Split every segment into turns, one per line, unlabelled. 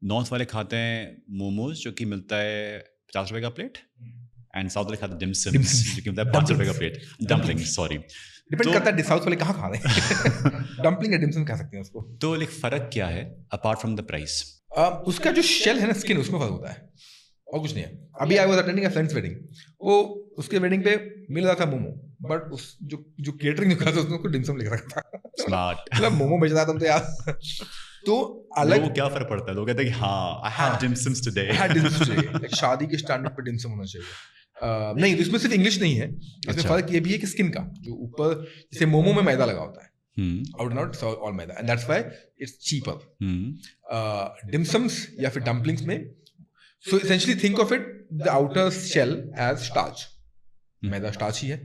North वाले खाते हैं मोमोज जो कि मिलता है 50 रुपए का प्लेट, एंड साउथ वाले खाते हैं डिमसम्स जो कि मिलता है 5 रुपए का प्लेट, डम्पलिंग सॉरी।
डिपेंड
तो
करता है साउथ वाले कहाँ खा रहे हैं। डम्पलिंग या डिमसम कह सकते हैं उसको।
तो लाइक फ़र्क क्या है अपार्ट फ्रॉम द प्राइस?
उसका जो शेल है ना, स्किन, उसमें फर्क होता है और कुछ नहीं है। अभी I was attending a friend's wedding, वो उसके वेडिंग पे मिल रहा था मोमो, बट उस जो केटरिंग जो कर था उसने उसको डिमसम लिख रखा था।
स्मार्ट।
मतलब मोमो बेच रहा था तुम तो यार। तो अलग
लोगों को क्या फ़र्क पड़ता है? लोग कहते हैं कि हाँ, I had dim sums today.
Dim sum चाहिए, लाइक शादी के स्टैंडर्ड पे डिमसम होना चाहिए। नहीं, तो इसमें सिर्फ इंग्लिश नहीं है, इसमें
अच्छा।
फर्क ये भी है कि स्किन का जो ऊपर, जैसे मोमो में मैदा लगा होता है,
hmm
out not all maida, and that's why it's cheaper.
Hmm
dim sums या फिर डम्पलिंग्स में, so essentially think of it the outer shell as starch, मैदा स्टार्च ही है।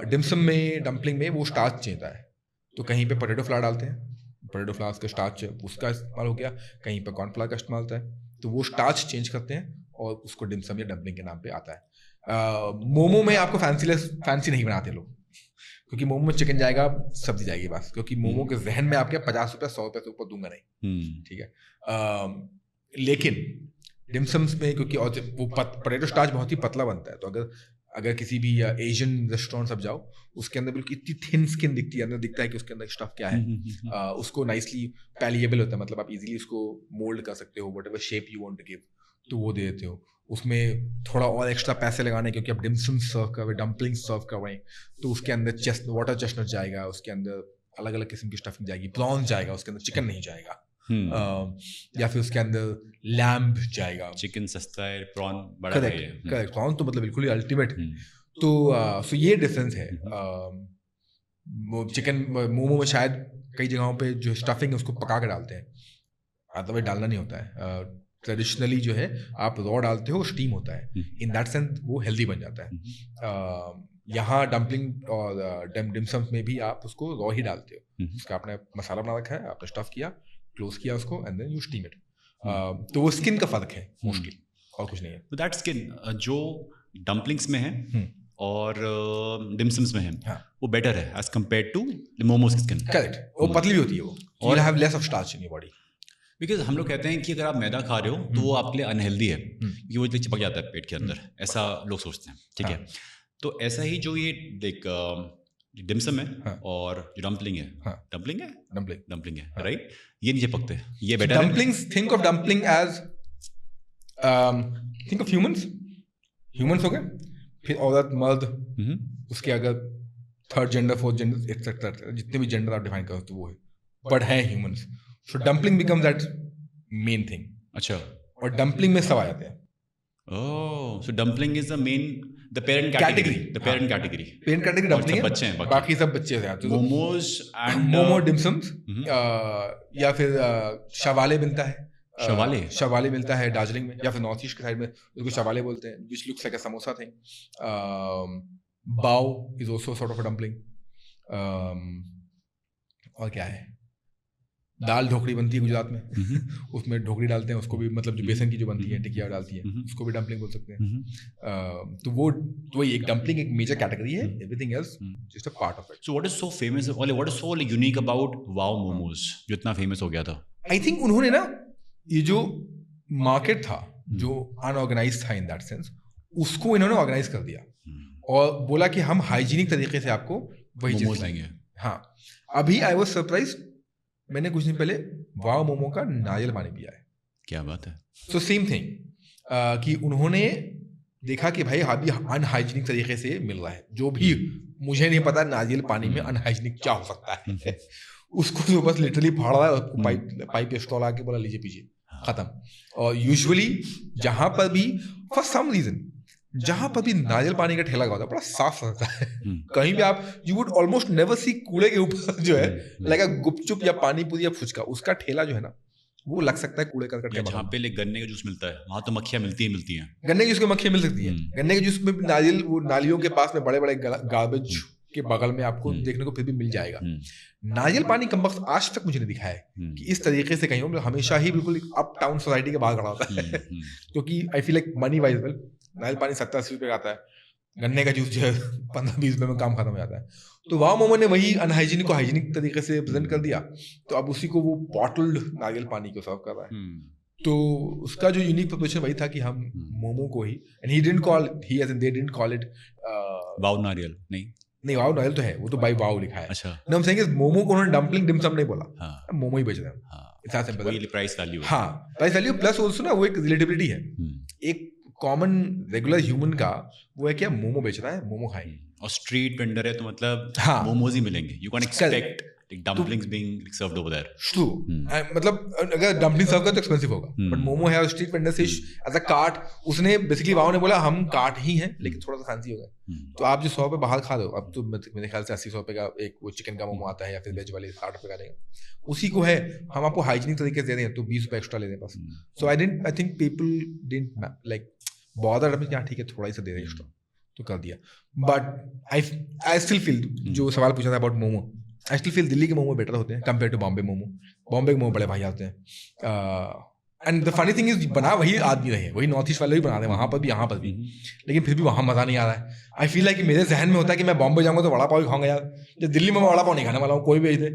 डिमसम में, डम्पलिंग में वो स्टार्च चाहिए है, तो कहीं पे पोटैटो फ्लावर डालते हैं, पोटैटो फ्लावर का स्टार्च उसका इस्तेमाल हो गया, कहीं पे कॉर्नफ्लावर का इस्तेमाल होता है, तो वो स्टार्च चेंज करते हैं और उसको डिमसम या डम्पलिंग के नाम पे आता है। मोमो में आपको फैंसी नहीं बनाते लोग, क्योंकि मोमो में चिकन जाएगा, सब्जी जाएगी बस, क्योंकि मोमो के जहन में आपके 50 रुपये 100 रुपये से ऊपर दूंगा नहीं, ठीक है। लेकिन डिमसम्स में, क्योंकि और वो पोटैटो स्टार्च बहुत ही पतला बनता है, तो अगर किसी भी एशियन रेस्टोरेंट सब जाओ, उसके अंदर बिल्कुल इतनी थिन स्किन दिखती है, अंदर दिखता है कि उसके अंदर स्टफ क्या है। उसको नाइसली पैलिएबल होता है, मतलब आप इजीली उसको मोल्ड कर सकते हो, whatever shape you want to give, तो वो दे देते हो। उसमें थोड़ा और एक्स्ट्रा पैसे लगाने, क्योंकि आप डिमसम सर्व कर रहे, डम्पलिंग सर्व कर रहे, तो उसके अंदर वाटर चेस्टनट जाएगा, उसके अंदर अलग अलग किस्म की स्टफिंग जाएगी, प्रॉन्स जाएगा, उसके अंदर चिकन नहीं जाएगा, या फिर उसके अंदर लैम्ब जाएगा।
चिकन सस्ता है, प्रॉन बड़ा है।
करेक्ट, प्रॉन तो मतलब बिल्कुल ही अल्टीमेट। तो सो ये डिफरेंस है। चिकन मोमो में शायद कई जगहों पे जो स्टफिंग है उसको पका के डालते हैं, अदरवाइज डालना नहीं होता है। ट्रेडिशनली जो है आप रॉ डालते हो, स्टीम होता है, इन दैट सेंस वो हेल्दी बन जाता है। यहाँ डम्पलिंग और डिमसम में भी आप उसको रॉ ही डालते हो, उसका आपने मसाला बना रखा है, आपने स्टफ किया, क्लोज किया उसको, and then you steam it. तो वो स्किन का फर्क है मोस्टली, और कुछ नहीं है।
तो दैट स्किन जो डम्पलिंग्स में है और डिमसम्स में है, वो बेटर है एज कंपेयर्ड टू मोमोज की स्किन।
करेक्ट, वो पतली भी होती है, वो और have less of starch in your body.
Because हम लोग कहते हैं कि अगर आप मैदा खा रहे हो तो वो आपके लिए अनहेल्दी है, क्योंकि वो चिपक जाता है पेट के अंदर, ऐसा लोग सोचते हैं, ठीक है। तो ऐसा ही जो ये एक डिमसम है और जो डम्पलिंग है, डम्पलिंग है, राइट, ये नहीं चिपकते, ये बेटर है।
Dumplings, think of dumpling as, think of humans हो गए, फिर औरत मर्द, उसके अगर third gender, fourth gender, etcetera, जितने भी जेंडर आप डिफाइन करो तो वो है, बट है humans. So dumpling becomes that main thing.
अच्छा,
और डम्पलिंग में सब आ जाते हैं।
Oh, so dumpling is the main, the parent category,
parent category dumpling है,
बच्चे हैं,
बाकी सब बच्चे हैं। तो
मोमोज एंड
मोमो, डिमसम्स, या फिर शवाले मिलता है, शवाले मिलता है दार्जिलिंग में, या फिर नॉर्थ ईस्ट के साइड में उसको शवाले बोलते हैं, which looks like a samosa thing. Bao is also sort of a dumpling. और क्या है, दाल ढोकड़ी बनती है गुजरात में, उसमें ढोकड़ी डालते हैं, उसको भी, मतलब जो बेसन की जो बनती है, टिकिया डालती है, उसको भी डम्पलिंग बोल सकते हैं। तो वो एक डम्पलिंग एक मेजर कैटेगरी है, everything else just a part of it.
So what is so famous, what is so unique about wow momos जो इतना फेमस हो गया था?
आई थिंक उन्होंने ना, ये जो मार्केट था जो अनऑर्गेनाइज था इन दैट सेंस, उसको इन्होंने ऑर्गेनाइज कर दिया और बोला कि हम हाइजीनिक तरीके से आपको वही चीज लाएंगे। हाँ, अभी आई वाज सरप्राइज, मैंने कुछ दिन पहले वाओ मोमो का नारियल पानी पिया है।
क्या बात है।
सो सेम थिंग, कि उन्होंने देखा कि भाई अभी अनहाइजीनिक तरीके से मिल रहा है, जो भी, मुझे नहीं पता नारियल पानी में अनहाइजीनिक क्या हो सकता है। उसको जो बस लिटरली फाड़ा है, पाइप स्टॉल आके बोला लीजिए पीजिए, खत्म। और यूजुअली जहां पर भी, फॉर सम रीजन, जहां पर भी नारियल पानी का ठेला होता है बड़ा साफ रहता है। कहीं भी आप, you would almost never see कूड़े के ऊपर जो है लगा गुपचुप या पानी पूरी या फुचका, उसका ठेला जो है ना, वो लग सकता है कूड़े करकट के।
जहाँ पे गन्ने का जूस मिलता है वहां तो मक्खियां मिलती हैं।
गन्ने के जूस की मक्खियां मिल सकती है, गन्ने के जूस में नारियल, वो नालियों के पास में बड़े बड़े गार्बेज के बगल में आपको देखने को फिर भी मिल जाएगा। नारियल पानी कम वक्त आज तक मुझे नहीं दिखा है कि इस तरीके से कहीं हो, हमेशा ही बिल्कुल अप टाउन सोसाइटी के बाहर खड़ा होता है। क्योंकि I feel like money wise well, नारियल पानी 70-80 रुपये का आता है, गन्ने का जूस जो है 15-20 रुपये में काम खत्म हो जाता है। तो वाओ मोमो ने वही अनहाइजीनिक को हाइजीनिक तरीके से प्रेजेंट कर दिया, तो अब उसी को वो बॉटल्ड नारियल पानी को सर्व कर रहा है। तो उसका जो यूनिक प्रोपोजिशन वही था कि हम मोमो को ही, and he didn't call, he as in they didn't call it
wow नारियल नहीं
वाव नारियल तो है, वो तो बाय वाव लिखा है।
अच्छा
नो, हम सेइंग इज मोमो को उन्होंने डम्पलिंग डिमसम नहीं बोला,
हाँ
मोमो ही बेच रहे हैं।
हाँ
इट्स एज सिंपल।
वही प्राइस वैल्यू है।
हाँ, प्राइस वैल्यू प्लस ऑल्सो ना वो एक रिलेटेबिलिटी है। एक कॉमन रेगुलर ह्यूमन का वो है क्या, मोमो बेच रहा है, मोमो खाएंगे।
और स्ट्रीट वेंडर है तो मतलब
हाँ,
मोमोज ही मिलेंगे, you can expect dumplings being served over there.
True, मतलब अगर डम्पलिंग सर्व कर तो एक्सपेंसिव होगा, बट मोमो है और स्ट्रीट वेंडर से एज अ कार्ट, उसने बेसिकली वाव ने बोला हम कार्ट ही हैं लेकिन थोड़ा सा फैंसी हो गए। तो आप जो 100 रुपये बाहर खा रहे हो, अब तो मेरे ख्याल से 80-100 रुपये का एक वो चिकन का मोमो आता है, या फिर वेज वाले 60 रुपये का लेंगे, उसी को है हम आपको हाइजीनिक तरीके से दे रहे हैं तो 20 रुपये एक्स्ट्रा ले रहे हैं बस। So I think people didn't like bother, क्या ठीक है थोड़ा ही सा दे रहे हैं एक्स्ट्रा तो कर दिया। बट आई स्टिल फील, जो सवाल पूछा था about momo, I still feel Delhi के मोमो बेटर होते हैं कंपेयर टू बॉम्बे मोमो। बॉम्बे के मोमो बड़े भाई आते हैं, and the funny thing is बना वही आदमी रहे, वही नॉर्थ ईस्ट वाले भी बना रहे हैं वहाँ पर भी यहाँ पर भी, लेकिन फिर भी वहाँ मज़ा नहीं आ रहा है। आई फील लाइक कि मेरे जहन में होता है कि मैं बॉम्बे जाऊँगा तो वड़ा पाव ही खाऊंगा यार, जब दिल्ली में मैं वड़ा पाव नहीं खाने वाला हूँ, कोई भी दे